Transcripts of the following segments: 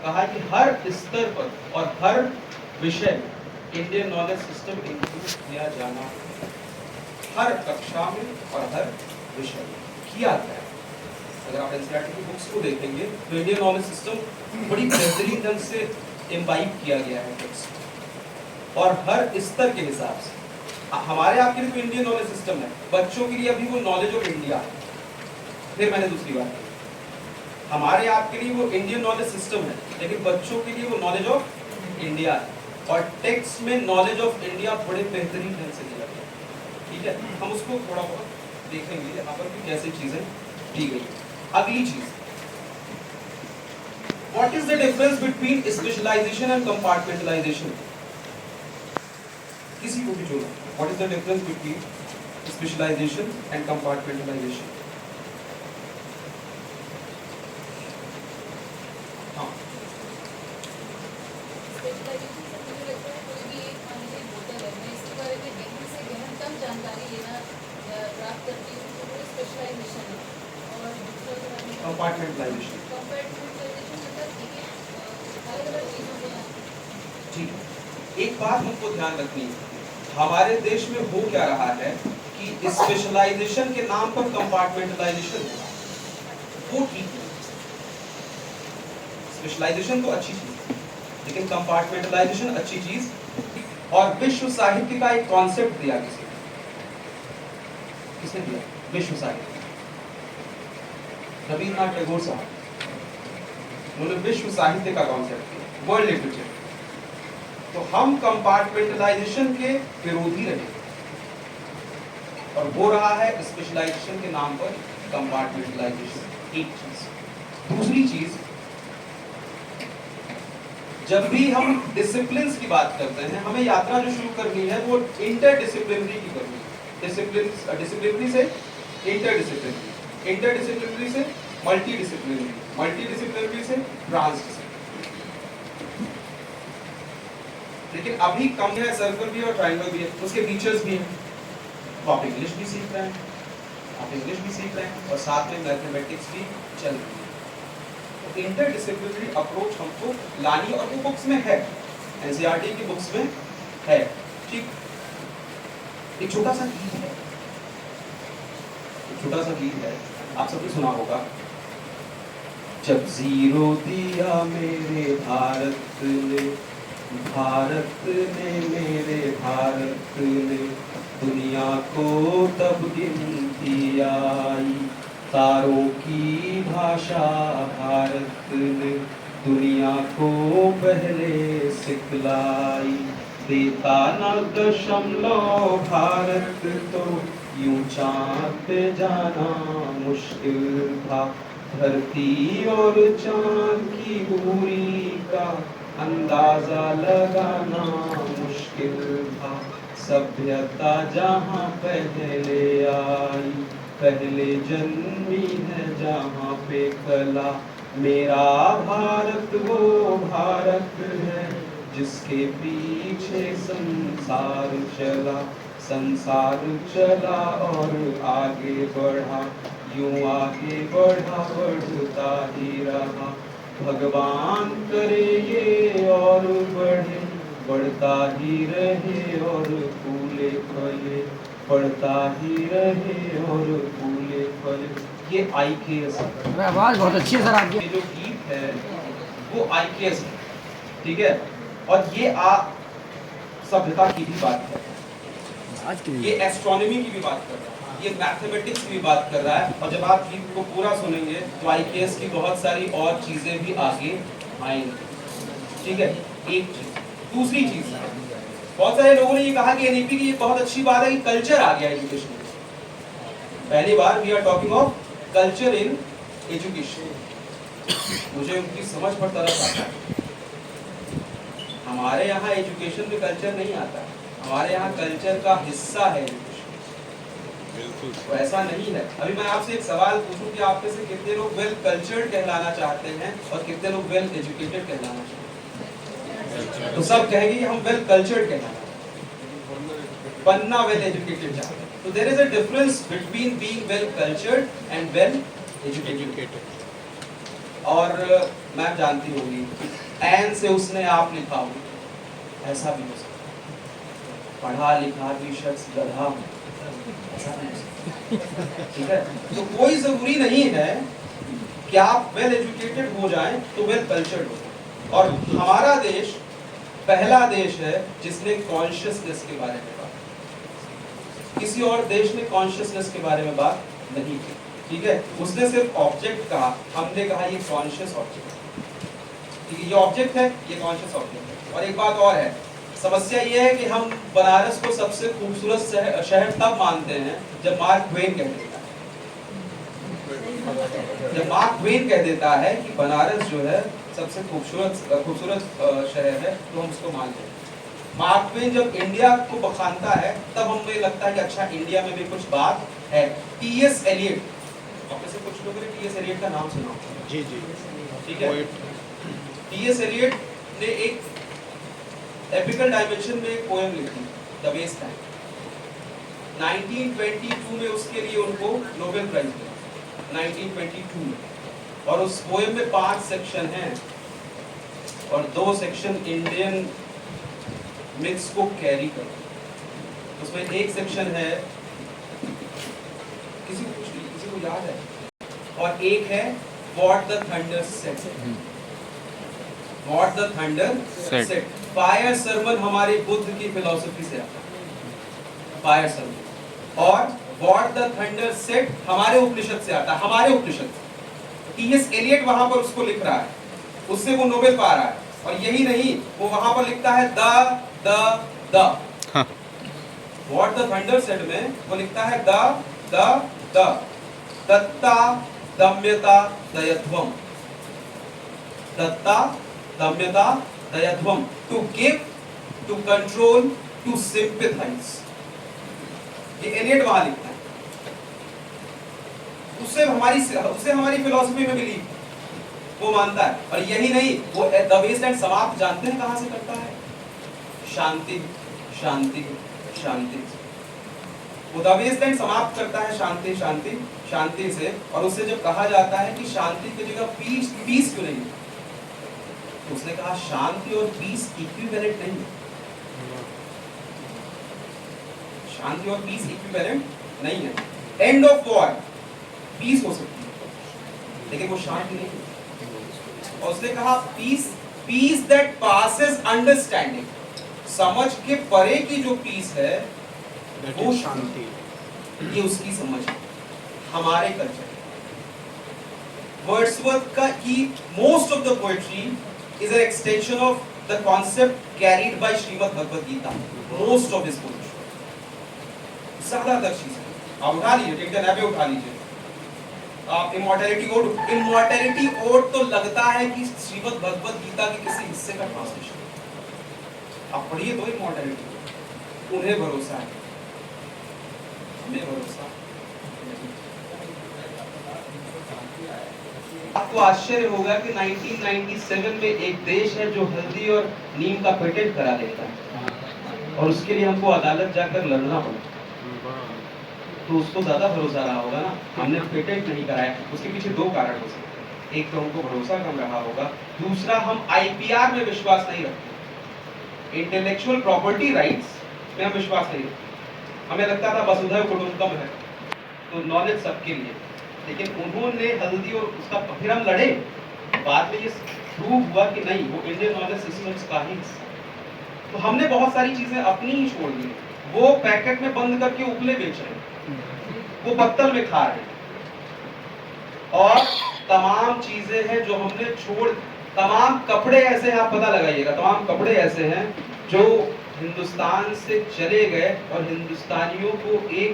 कहा कि हर स्तर पर और हर विषय में इंडियन नॉलेज सिस्टम इंक्लूड किया जाना, हर कक्षा में और हर विषय में किया गया है। अगर आप एनसीईआरटी की बुक्स को देखेंगे तो इंडियन नॉलेज सिस्टम बड़ी बेहतरीन ढंग से इम्बाइब किया गया है बुक्स, और हर स्तर के हिसाब से। हमारे आपके लिए तो इंडियन नॉलेज सिस्टम है, बच्चों के लिए अभी वो नॉलेज ऑफ इंडिया है। फिर मैंने दूसरी बात की, हमारे आपके लिए वो इंडियन नॉलेज सिस्टम है, लेकिन बच्चों के लिए वो नॉलेज ऑफ इंडिया है, और टेक्स्ट में नॉलेज ऑफ इंडिया बड़े बेहतरीन ढंग से दिया गया। ठीक है, हम उसको थोड़ा बहुत देखेंगे यहाँ पर कि कैसे चीजें की गई। अगली चीज, what is the difference between specialisation and compartmentalisation? किसी को भी जोड़ो, what is the difference between specialisation and compartmentalisation? हाँ, कंपार्टमेंटलाइजेशन। ठीक है, एक बात हमको ध्यान रखनी है, हमारे देश में हो क्या रहा है कि स्पेशलाइजेशन के नाम पर कंपार्टमेंटलाइजेशन हो रहा है। वो ठीक है, स्पेशलाइजेशन तो अच्छी चीज है, लेकिन कंपार्टमेंटलाइजेशन अच्छी चीज। और विश्व साहित्य का एक कॉन्सेप्ट दिया किसने दिया? विश्व साहित्य, रविन्द्रनाथ टैगोर साहब, उन्होंने विश्व साहित्य का कॉन्सेप्ट दिया, वर्ल्ड लिटरेचर। तो हम कंपार्टमेंटलाइजेशन के विरोधी रहे, और वो रहा है स्पेशलाइजेशन के नाम पर कंपार्टमेंटलाइजेशन। एक चीज। दूसरी चीज, जब भी हम डिसिप्लिन्स की बात करते हैं, हमें यात्रा जो शुरू करनी है वो इंटरडिसिप्लिनरी की करनी है। डिसिप्लिनरी से इंटरडिसिप्लिनरी, इंटरडिसिप्लिनरी से मल्टीडिसिप्लिनरी, मल्टीडिसिप्लिनरी से ट्रांसडिसिप्लिनरी। लेकिन अभी कम है, सर्कल भी और ट्रायंगल भी है, उसके फीचर्स भी हैं। तो आप इंग्लिश भी सीख रहे हैं, और साथ में मैथमेटिक्स भी चल रही है। तो इंटरडिसिप्लिनरी अप्रोच हमको लानी, और वो बुक्स में है, एनसीईआरटी की बुक्स में है। ठीक, एक छोटा सा गीत है, आप सबने सुना होगा। जब जीरो दिया मेरे भारत ने, मेरे भारत ने, दुनिया को तब गिनती आई, तारों की भाषा भारत ने, दुनिया को पहले सिखलाई, देता न दशमलव भारत तो यूं चाँद पे जाना मुश्किल था, धरती और चाँद की दूरी का अंदाजा लगाना मुश्किल था, सभ्यता जहाँ पहले आई, पहले जन्मी है जहाँ पे कला, मेरा भारत वो भारत है जिसके पीछे संसार चला और आगे बढ़ा, यूं आगे बढ़ा बढ़ता ही रहा, भगवान करे ये और बढ़े, बढ़ता ही रहे और फूले फले, बढ़ता ही रहे और फूले फले। ये IKS है। आवाज बहुत अच्छी है सर आपकी। ये जो गीत है वो IKS है, ठीक है, और ये सभ्यता की भी बात कर रहा है, ये एस्ट्रोनॉमी की भी बात कर रहा है, ये मैथमेटिक्स की भी बात कर रहा है। और जब आप गीत को पूरा सुनेंगे तो IKS की बहुत सारी और चीजें भी आगे आएंगी। ठीक है, एक चीज। दूसरी चीज, बहुत सारे लोगों ने ये कहा कि NEP की ये बहुत अच्छी बात है कि कल्चर आ गया एजुकेशन में। पहली बार we are talking of culture in education. मुझे उनकी समझ पर तरस आता है। हमारे यहाँ एजुकेशन में कल्चर नहीं आता, हमारे यहाँ कल्चर का हिस्सा है एजुकेशन। तो ऐसा नहीं है। अभी मैं आपसे एक सवाल पूछूं कि आप में से कितने लोग वेल कल्चर्ड कहलाना चाहते हैं और कितने लोग वेल एजुकेटेड कहलाना चाहते हैं? तो सब कहेंगे हम वेल कल्चर्ड कहलाना, बनना वेल एजुकेटेड चाहते हैं। तो there is a difference between being well cultured and well educated. और मैम जानती होगी, एन से उसने आप लिखा हो, ऐसा भी हो सकता है। पढ़ा लिखा भी शख्स गधा हो, ऐसा भी हो सकता है। ठीक है, तो कोई जरूरी नहीं है कि आप वेल एजुकेटेड हो जाएं तो वेल कल्चर्ड हो जाएं। और हमारा देश पहला देश है जिसने कॉन्शियसनेस के बारे में बात की। किसी और देश ने कॉन्शियसनेस के बारे में बात नहीं की। ठीक है, उसने सिर्फ ऑब्जेक्ट कहा, हमने कहा ये कॉन्शियस ऑब्जेक्ट। ठीक है, ये ऑब्जेक्ट है, ये कॉन्शियस ऑब्जेक्ट है। और एक बात और है, समस्या ये है कि हम बनारस को सबसे खूबसूरत शहर तब मानते हैं जब मार्क ट्वेन कह देता है। जब मार्क ट्वेन कह देता है कि बनारस जो है सबसे खूबसूरत शहर है, तो हम उसको मानते हैं। मार्क ट्वेन जब इंडिया को बखानता है तब हमें लगता है कि अच्छा, इंडिया में भी कुछ बात है। टी.एस. एलियट, आप में से कुछ लोगों ने टी.एस. एलियट का नाम सुना? जी जी, ठीक है। टी.एस. एलियट ने एक एपिकल डायमेंशन में एक पोएम लिखी, द वेस्ट टाइम। 1922 में उसके लिए उनको नोबेल प्राइज मिला, 1922 में। और उस पोएम में 5 सेक्शन हैं और 2 सेक्शन इंडियन मिथ्स को कैरी करते हैं। उसमें एक सेक्शन है, किसी को याद है? और एक है what the thunder said. What the thunder said. Fire sermon हमारे बुद्ध की फिलॉसफी से आता है, फायर सरमन। और व्हाट द थंडर सेड हमारे उपनिषद से आता है, हमारे उपनिषद। टी.एस. एलियट वहां पर उसको लिख रहा है, उससे वो नोबेल पा रहा है। और यही नहीं, वो वहां पर लिखता है the what the thunder said में वो लिखता है द दत्ता दम्यता दयध्वम। दत्ता दम्यता दयध्वम, to give, to control, to sympathise. ये एलियट वहां लिखता है। उससे हमारी फिलॉसफी में बिलीव वो मानता है। और यही नहीं, वो द वेस्टलैंड समाप्त जानते हैं कहां से करता है? शांति शांति शांति। वो द वेस्टलैंड समाप्त करता है शांति शांति शांति से। और उससे जब कहा जाता है कि शांति की जगह पीस क्यों नहीं, तो उसने कहा शांति और पीस इक्विवेलेंट नहीं है। शांति और पीस इक्विवेलेंट नहीं है। एंड ऑफ वॉर पीस हो सकती है, लेकिन वो शांति नहीं है। और उसने कहा पीस दैट पासेस अंडरस्टैंडिंग, समझ के परे की जो पीस है वो शांति, ये उसकी समझ है। हमारे कल्चर वर्ड्सवर्थ का की most of the poetry is an extension of the concept carried by Shrimad Bhagavad Gita. Most of his poetry, ज्यादातर चीजें आप उठा लीजिए, टेक द नैवे उठा लीजिए, आप इमॉर्टैलिटी ओड तो लगता है कि श्रीमद् भगवद गीता के किसी हिस्से का ट्रांसलेशन। आप पढ़िए तो इमॉर्टैलिटी, उन्हें भरोसा है, हमें भरोसा। आपको आश्चर्य होगा कि 1997 में एक देश है जो हल्दी और नीम का पेटेंट करा लेता है, और उसके लिए हमको अदालत जाकर लड़ना पड़ा। तो उसको ज्यादा भरोसा रहा होगा ना, हमने पेटेंट नहीं कराया। उसके पीछे 2 कारण हो सकते हैं। एक तो हमको भरोसा कम रहा होगा, दूसरा हम आईपीआर में विश्वास नहीं रखते, इंटेलेक्चुअल प्रॉपर्टी राइट्स में हम विश्वास नहीं रखते। हमें लगता था वसुधैव कुटुंबकम है तो नॉलेज सबके लिए, लेकिन उन्होंने हल्दी और उसका, फिर हम लड़े, बाद में ये प्रूव हुआ कि नहीं, वो इंडियन नॉलेज सिस्टम्स का ही। तो हमने बहुत सारी चीजें अपनी ही छोड़ दी। वो पैकेट में बंद करके उपले बेच रहे हैं, वो पत्तल में खा रहे हैं, और तमाम चीजें हैं जो हमने छोड़। तमाम कपड़े ऐसे हैं, आप पता लगाइएगा, तमाम कपड़े ऐसे हैं जो हिंदुस्तान से चले गए और हिंदुस्तानियों को एक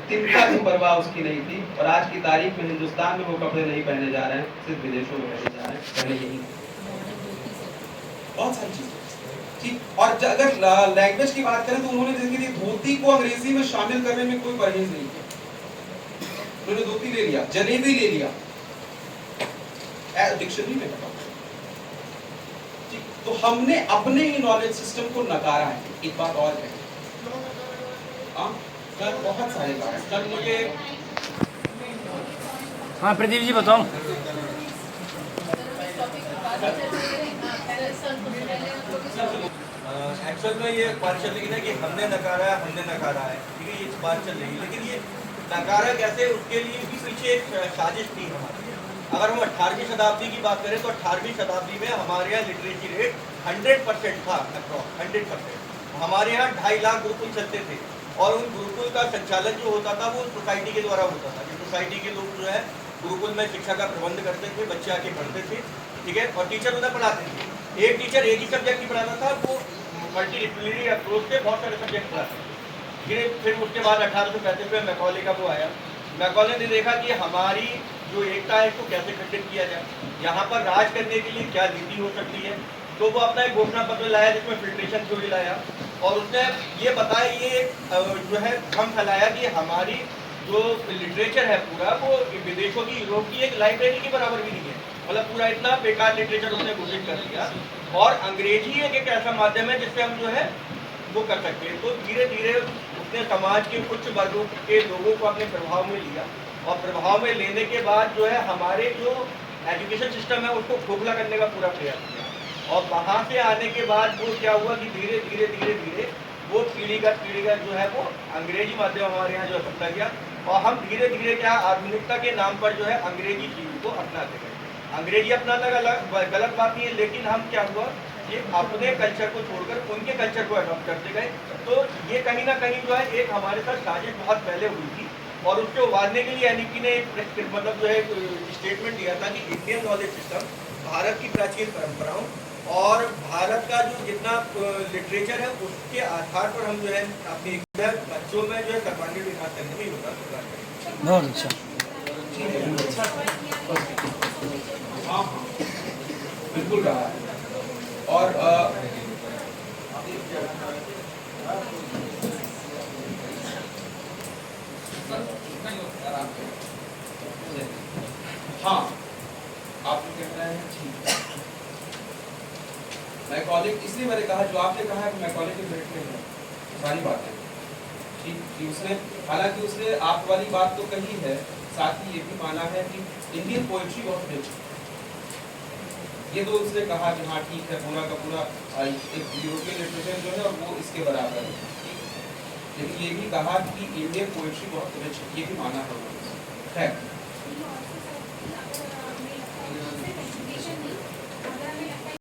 तिनका भी परवाह उसकी नहीं थी, और आज की तारीख में हिंदुस्तान में वो कपड़े नहीं पहने जा रहे हैं, सिर्फ विदेशों में पहने जा रहे हैं, पहले यही। बहुत सारी चीजें ठीक। और अगर लैंग्वेज की बात करें तो उन्होंने जैसे धोती को अंग्रेजी में शामिल करने में कोई परहेज नहीं किया। उन्होंने धोती ले लिया, जलेबी ले लिया, डिक्शनरी में ठीक। तो हमने अपने ही नॉलेज सिस्टम को नकारा है। एक बात और है, कल बहुत सारे कारण, कल मुझे, हाँ प्रदीप जी बताओ। एक्चुअल में ये बात चल रही है कि हमने नकारा है, ठीक है, ये बात चल रही है, लेकिन ये नकारा कैसे, उसके लिए भी पीछे एक साजिश थी हमारी। अगर हम 18वीं शताब्दी की बात करें तो 18वीं शताब्दी में हमारे यहाँ लिटरेसी रेट 100% था, अप्रॉक्स 100%। हमारे यहाँ 2.5 लाख गुरुकुल चलते थे और उन गुरुकुल का संचालन जो होता था वो सोसाइटी के द्वारा होता था। कि सोसाइटी के लोग जो है गुरुकुल में शिक्षा का प्रबंध करते थे, बच्चे आके पढ़ते थे, ठीक है, और टीचर उन्हें पढ़ाते थे। एक टीचर एक ही सब्जेक्ट नहीं पढ़ाता था, वो मल्टीडिसिप्लिनरी अप्रोच से बहुत सारे सब्जेक्ट पढ़ाते थे। फिर उसके बाद 1835 में मैकॉले का वो आया। मैकॉले ने देखा कि हमारी जो एकता है इसको कैसे खंडित किया जाए, यहाँ पर राज करने के लिए क्या नीति हो सकती है। तो वो अपना एक घोषणा पत्र लाया जिसमें फिल्ट्रेशन थ्योरी लाया और उसने ये बताया, ये जो है भ्रम फैलाया कि हमारी जो लिटरेचर है पूरा वो विदेशों की, यूरोप की एक लाइब्रेरी के बराबर भी नहीं है। मतलब पूरा इतना बेकार लिटरेचर उसने घोषित कर दिया। और अंग्रेजी एक ऐसा माध्यम है जिससे हम जो है वो कर सकते हैं। तो धीरे धीरे उसने समाज के उच्च वर्गों के लोगों को अपने प्रभाव में लिया और प्रभाव में लेने के बाद जो है हमारे जो एजुकेशन सिस्टम है उसको खोखला करने का पूरा प्रयास किया। और वहाँ से आने के बाद वो क्या हुआ कि धीरे धीरे धीरे धीरे वो पीढ़ीगत जो है वो अंग्रेजी माध्यम हमारे यहाँ जो अपना गया और हम धीरे धीरे क्या आधुनिकता के नाम पर जो है अंग्रेजी चीज़ को अपनाते गए। अंग्रेजी अपनाना गलत बात नहीं है, लेकिन हम क्या हुआ कि अपने कल्चर को छोड़कर उनके कल्चर को अडॉप्ट करते गए। तो ये कहीं ना कहीं जो है एक हमारे साथ साजिश बहुत पहले हुई थी और उसको उभारने के लिए एनईपी ने मतलब जो है स्टेटमेंट दिया था कि इंडियन नॉलेज सिस्टम भारत की प्राचीन परंपराओं और भारत का जो जितना लिटरेचर है उसके आधार पर हम जो है अपने बच्चों में जो है सर्वांगीण विकास करने में योगदान प्रदान करें। बहुत अच्छा। हाँ बिल्कुल रहा है। और हाँ आप जो कह रहे हैं ठीक है। मैकॉले, इसलिए मैंने कहा जो आपने कहा है कि मैकॉले के मेरिट में है, सारी बातें ठीक कि उसने, हालांकि उसने आप वाली बात तो कही है, साथ ही ये भी माना है कि इंडियन पोएट्री बहुत रिच, ये तो उसने कहा कि हाँ ठीक है पूरा का पूरा एक यूरोपियन लिटरेचर जो है और वो इसके बराबर है, लेकिन ये भी कहा कि इंडियन पोएट्री बहुत रिच है, ये भी माना है। खैर